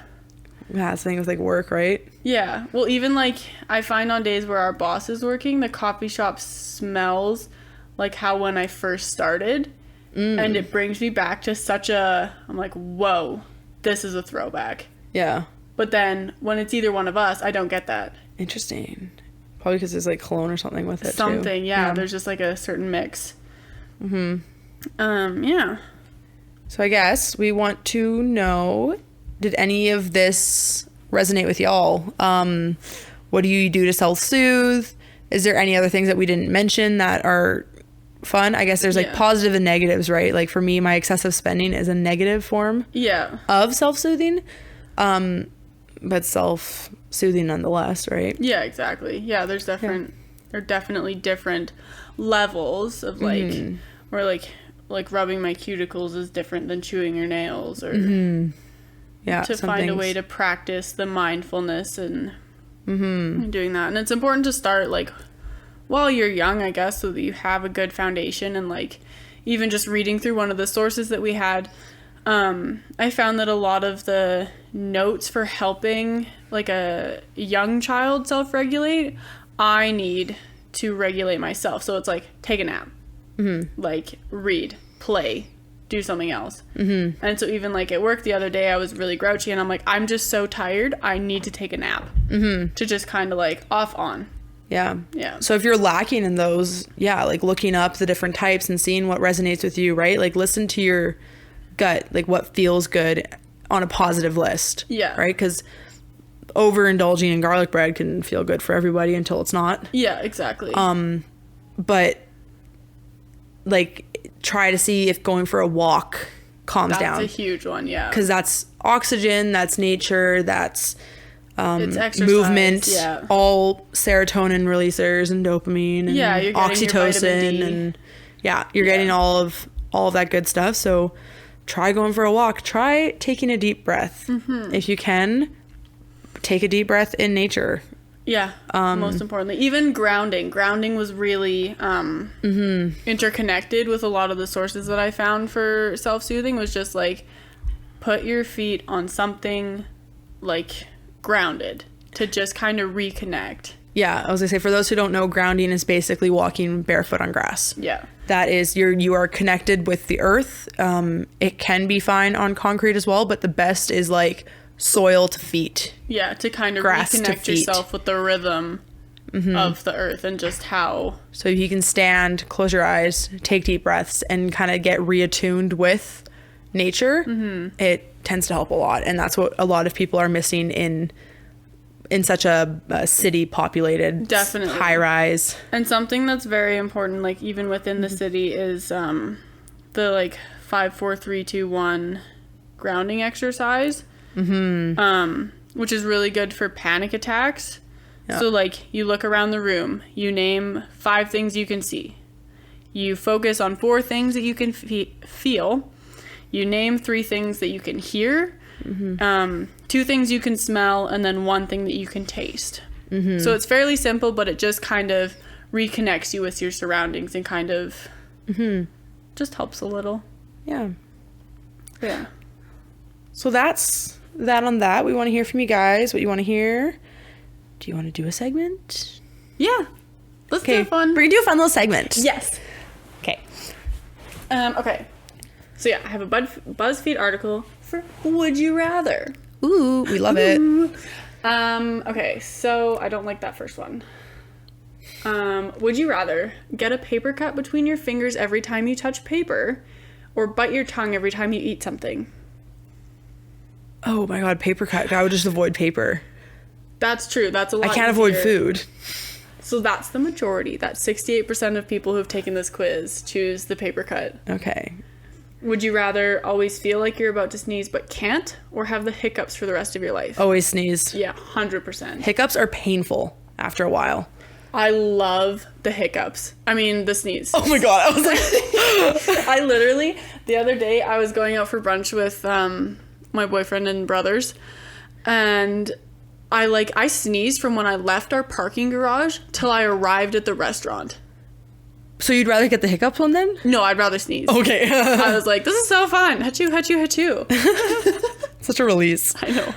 Yeah, it's thing with like work, right? Yeah. Well, even like I find on days where our boss is working, the coffee shop smells like how when I first started. And it brings me back to I'm like, whoa, this is a throwback. Yeah. But then when it's either one of us, I don't get that. Interesting. Probably because there's like cologne or something with it too. Yeah. There's just like a certain mix. Yeah. So I guess we want to know, did any of this resonate with y'all? What do you do to self-soothe? Is there any other things that we didn't mention that are fun? I guess there's like positive and negatives, right? Like for me, my excessive spending is a negative form of self-soothing. But soothing nonetheless, right? Yeah, exactly. Yeah, there are definitely different levels of like, or like rubbing my cuticles is different than chewing your nails, or Yeah, to find a way to practice the mindfulness and doing that. And it's important to start like while you're young, I guess, so that you have a good foundation. And like even just reading through one of the sources that we had, I found that a lot of the notes for helping like a young child self-regulate, I need to regulate myself. So it's like take a nap, like read, play, do something else. And so even like at work the other day, I was really grouchy and I'm like, I'm just so tired, I need to take a nap, to just kind of like off on. Yeah. Yeah. So if you're lacking in those, like looking up the different types and seeing what resonates with you, right? Like listen to your gut, like what feels good on a positive list. Yeah. Right? Because overindulging in garlic bread can feel good for everybody until it's not. Yeah, exactly. But like try to see if going for a walk calms down. That's a huge one, yeah. Because that's oxygen, that's nature, that's it's exercise, movement, all serotonin releasers and dopamine and you're oxytocin and you're getting all of that good stuff. So try going for a walk. Try taking a deep breath. If you can, take a deep breath in nature. Yeah, most importantly. Even grounding. Grounding was really interconnected with a lot of the sources that I found for self-soothing. Was just like put your feet on something like grounded to just kind of reconnect. Yeah, I was gonna say, for those who don't know, grounding is basically walking barefoot on grass. Yeah. That is, you are connected with the earth. It can be fine on concrete as well, but the best is like soil to feet. Yeah, to kind of grass reconnect yourself with the rhythm of the earth and just how. So you can stand, close your eyes, take deep breaths, and kind of get reattuned with nature. It tends to help a lot, and that's what a lot of people are missing in such a city populated, definitely high rise. And something that's very important, like even within the city, is the like 5, 4, 3, 2, 1 grounding exercise, which is really good for panic attacks. So like you look around the room, you name 5 things you can see, you focus on 4 things that you can feel, you name 3 things that you can hear, 2 things you can smell, and then 1 thing that you can taste. So it's fairly simple, but it just kind of reconnects you with your surroundings and kind of just helps a little. Yeah. So that's that on that. We want to hear from you guys, what you want to hear. Do you want to do a segment? Yeah. Let's do fun. We're going to do a fun little segment. Yes. Okay. Okay. So yeah, I have a BuzzFeed article for Would You Rather. Ooh, we love it. Okay, so I don't like that first one. Would you rather get a paper cut between your fingers every time you touch paper, or bite your tongue every time you eat something? Oh my god, paper cut. I would just avoid paper. That's true. That's a lot. I can't avoid food. So that's the majority. That 68% of people who've taken this quiz choose the paper cut. Okay. Would you rather always feel like you're about to sneeze but can't, or have the hiccups for the rest of your life? Always sneeze. Yeah, 100%. Hiccups are painful after a while. I love the hiccups. I mean, the sneeze. Oh my god, I was like... I literally, the other day, I was going out for brunch with my boyfriend and brothers, and I sneezed from when I left our parking garage till I arrived at the restaurant. So you'd rather get the hiccups one then? No, I'd rather sneeze. Okay. I was like, this is so fun. Achoo, achoo, achoo. Such a release. I know.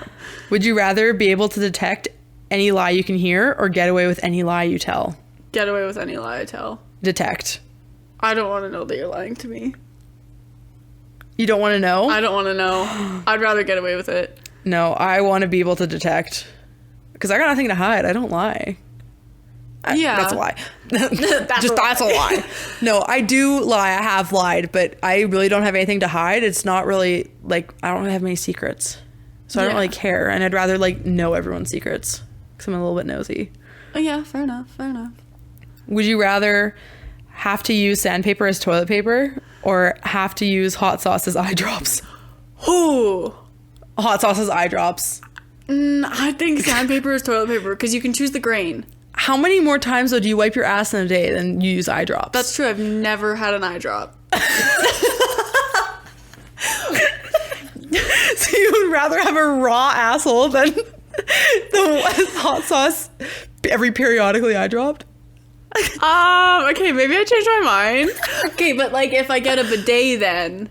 Would you rather be able to detect any lie you can hear, or get away with any lie you tell? Get away with any lie I tell. Detect. I don't want to know that you're lying to me. You don't want to know? I don't want to know. I'd rather get away with it. No, I want to be able to detect. Because I got nothing to hide. I don't lie. Yeah. That's a lie. That's a lie. No, I do lie. I have lied, but I really don't have anything to hide. It's not really, like, I don't have many secrets. So I don't really care. And I'd rather, like, know everyone's secrets. Because I'm a little bit nosy. Oh, yeah. Fair enough. Would you rather have to use sandpaper as toilet paper, or have to use hot sauce as eye drops? Ooh. Hot sauce as eye drops. I think sandpaper is toilet paper because you can choose the grain. How many more times, though, do you wipe your ass in a day than you use eye drops? That's true. I've never had an eye drop. So you would rather have a raw asshole than the hot sauce every periodically eye dropped? Okay, maybe I changed my mind. Okay, but like if I get a bidet, then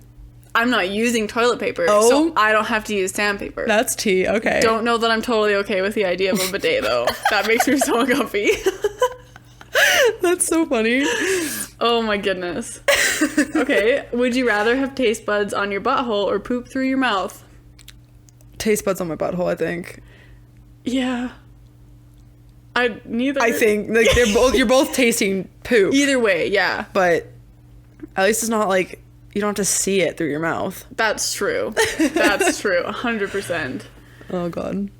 I'm not using toilet paper, so I don't have to use sandpaper. That's tea. Okay. Don't know that I'm totally okay with the idea of a bidet, though. That makes me so uncomfy. That's so funny. Oh my goodness. Okay, would you rather have taste buds on your butthole or poop through your mouth? Taste buds on my butthole, I think. Yeah. I think like you're both tasting poop. Either way, yeah. But at least it's not like you don't have to see it through your mouth. That's true. That's true. 100%. Oh god.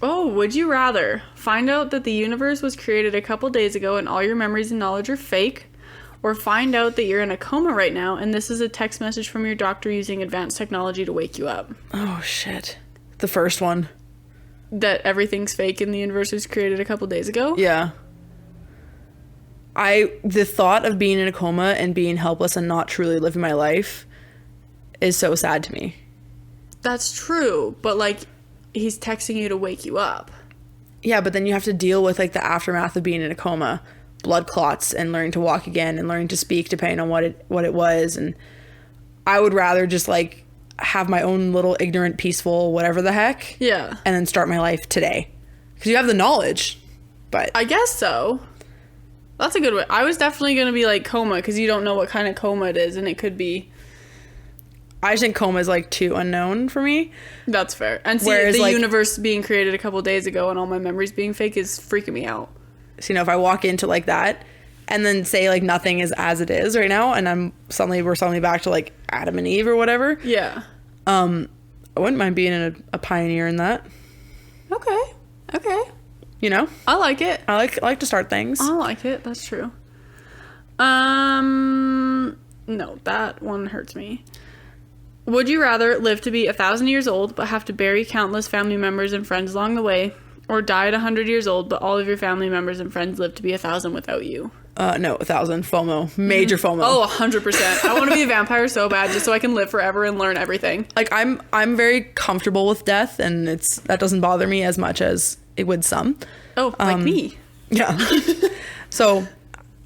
Oh, would you rather find out that the universe was created a couple days ago and all your memories and knowledge are fake, or find out that you're in a coma right now and this is a text message from your doctor using advanced technology to wake you up? Oh shit. The first one. That everything's fake and the universe was created a couple days ago? Yeah. The thought of being in a coma and being helpless and not truly living my life is so sad to me. That's true, but like he's texting you to wake you up. Yeah, but then you have to deal with like the aftermath of being in a coma, blood clots, and learning to walk again and learning to speak depending on what it was. And I would rather just like have my own little ignorant, peaceful, whatever the heck. Yeah. And then start my life today. Because you have the knowledge, but... I guess so. That's a good way. I was definitely going to be like coma because you don't know what kind of coma it is and it could be... I just think coma is like too unknown for me. That's fair. And see, the universe being created a couple days ago and all my memories being fake is freaking me out. So, if I walk into like that and then say like nothing is as it is right now and we're suddenly back to like Adam and Eve or whatever. Yeah. I wouldn't mind being a pioneer in that. Okay. I like it. I like to start things. I like it. That's true. No, that one hurts me. Would you rather live to be 1,000 years old but have to bury countless family members and friends along the way, or die at 100 years old but all of your family members and friends live to be 1,000 without you? No, 1,000. FOMO. Major FOMO. Oh, 100%. I want to be a vampire so bad just so I can live forever and learn everything. Like, I'm very comfortable with death, and that doesn't bother me as much as it would some. Oh, like me. Yeah. So,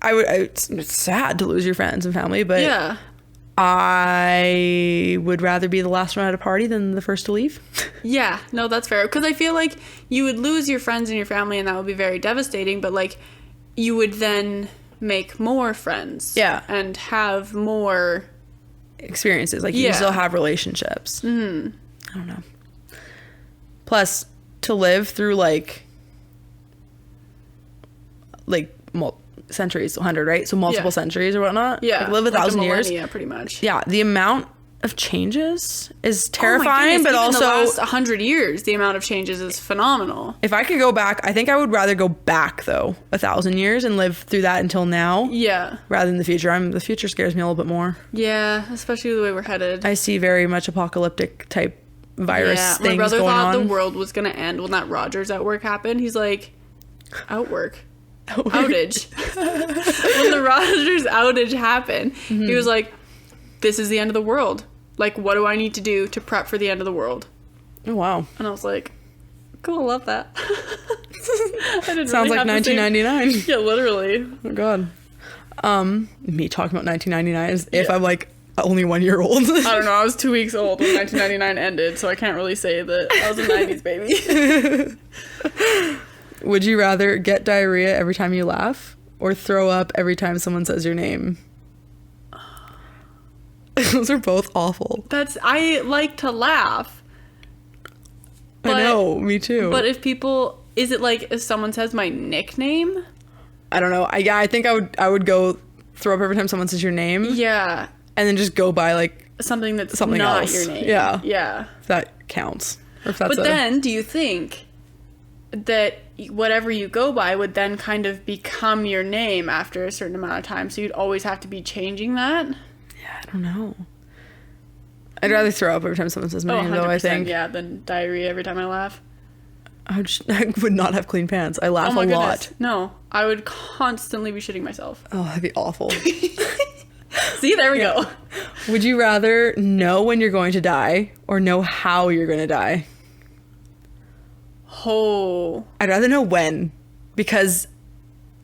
it's sad to lose your friends and family, but yeah. I would rather be the last one at a party than the first to leave. Yeah, no, that's fair. Because I feel like you would lose your friends and your family, and that would be very devastating, but like, you would then make more friends. Yeah. And have more experiences. Like, you still have relationships. Mm. I don't know. Plus, to live through like centuries, 100, right? So multiple centuries or whatnot. Yeah. Like, live 1,000 years. Yeah, pretty much. Yeah. The amount of changes is terrifying, but also the last 100 years, the amount of changes is phenomenal. If I could go back, I think I would rather go back though 1,000 years and live through that until now. Yeah. Rather than the future. The future scares me a little bit more. Yeah, especially the way we're headed. I see very much apocalyptic type virus things going on. My brother thought the world was gonna end when that Rogers Outwork happened. He's like, outage. When the Rogers outage happened, he was like, this is the end of the world. Like, what do I need to do to prep for the end of the world? Oh, wow. And I was like, cool, love that. Sounds like 1999. Yeah, literally. Oh, God. Me talking about 1999 as if I'm like only 1 year old. I don't know. I was 2 weeks old when 1999 ended, so I can't really say that I was a 90s baby. Would you rather get diarrhea every time you laugh or throw up every time someone says your name? Those are both awful. I like to laugh. I know, me too. But is it like if someone says my nickname? I don't know. I think I would go throw up every time someone says your name. Yeah. And then just go by like something that's something not else. Your name. Yeah. Yeah. If that counts. Or if that's then do you think that whatever you go by would then kind of become your name after a certain amount of time, so you'd always have to be changing that? Yeah, I don't know. I'd rather throw up every time someone says my name, though, I think. Yeah, than diarrhea every time I laugh. I would not have clean pants. I laugh a lot. No, I would constantly be shitting myself. Oh, that'd be awful. See, there we go. Would you rather know when you're going to die or know how you're going to die? Oh. I'd rather know when, because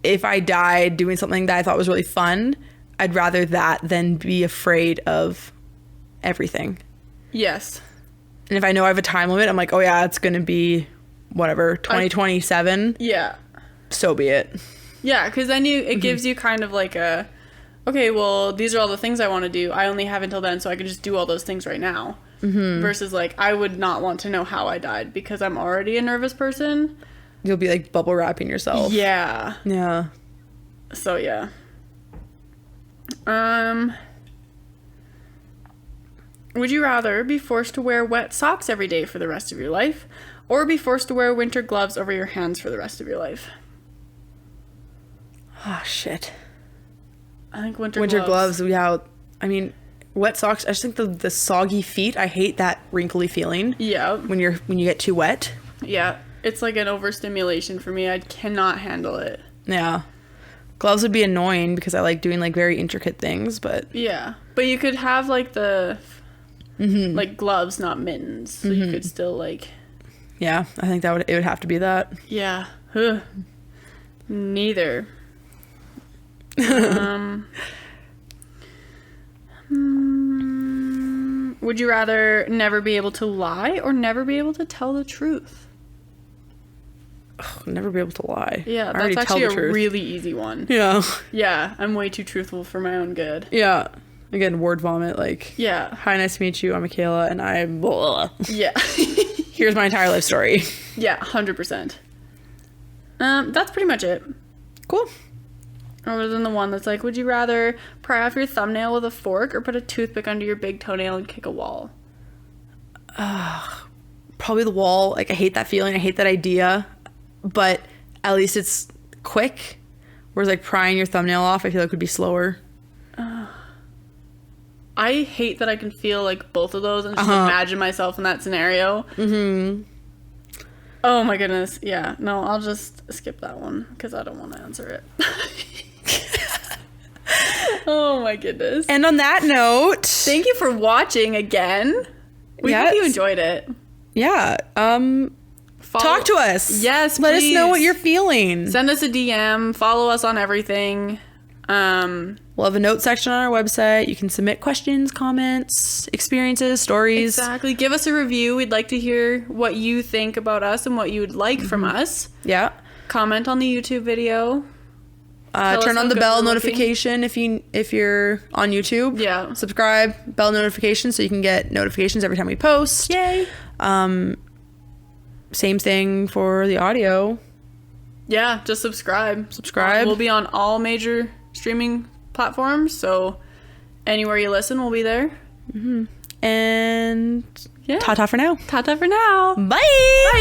if I died doing something that I thought was really fun, I'd rather that than be afraid of everything. Yes. And if I know I have a time limit, I'm like, oh yeah, it's going to be whatever, 2027. Yeah. So be it. Yeah, because then it gives you kind of like a, okay, well, these are all the things I want to do. I only have until then, so I can just do all those things right now. Versus like, I would not want to know how I died because I'm already a nervous person. You'll be like bubble wrapping yourself. Yeah. Yeah. So yeah. Would you rather be forced to wear wet socks every day for the rest of your life, or be forced to wear winter gloves over your hands for the rest of your life? Oh, shit. I think winter gloves. Yeah. I mean, wet socks. I just think the soggy feet. I hate that wrinkly feeling. Yeah. When you get too wet. Yeah. It's like an overstimulation for me. I cannot handle it. Yeah. Gloves would be annoying because I like doing like very intricate things, but yeah. But you could have like the like gloves, not mittens, so you could still like. Yeah, I think it would have to be that. Yeah. Neither. Would you rather never be able to lie or never be able to tell the truth? Ugh, never be able to lie. Yeah, that's actually a really easy one. Yeah. Yeah, I'm way too truthful for my own good. Yeah. Again, word vomit, like, yeah. Hi, nice to meet you. I'm Michaela, and I'm blah. Yeah. Here's my entire life story. Yeah, 100%. That's pretty much it. Cool. Other than the one that's like, would you rather pry off your thumbnail with a fork or put a toothpick under your big toenail and kick a wall? Probably the wall. Like, I hate that feeling. I hate that idea. But at least it's quick. Whereas, like, prying your thumbnail off, I feel like would be slower. I hate that I can feel, like, both of those and just imagine myself in that scenario. Oh, my goodness. Yeah. No, I'll just skip that one because I don't want to answer it. Oh, my goodness. And on that note... Thank you for watching again. We hope you enjoyed it. Yeah. Talk to us. Yes, Let us know what you're feeling. Send us a DM. Follow us on everything. We'll have a note section on our website. You can submit questions, comments, experiences, stories. Exactly. Give us a review. We'd like to hear what you think about us and what you would like from us. Yeah. Comment on the YouTube video. Turn on the bell notification if you're on YouTube. Yeah. Subscribe, bell notification so you can get notifications every time we post. Yay. Same thing for the audio. Yeah, just subscribe. We'll be on all major streaming platforms, so anywhere you listen, we'll be there. And yeah. Ta-ta for now. Ta-ta for now. Bye.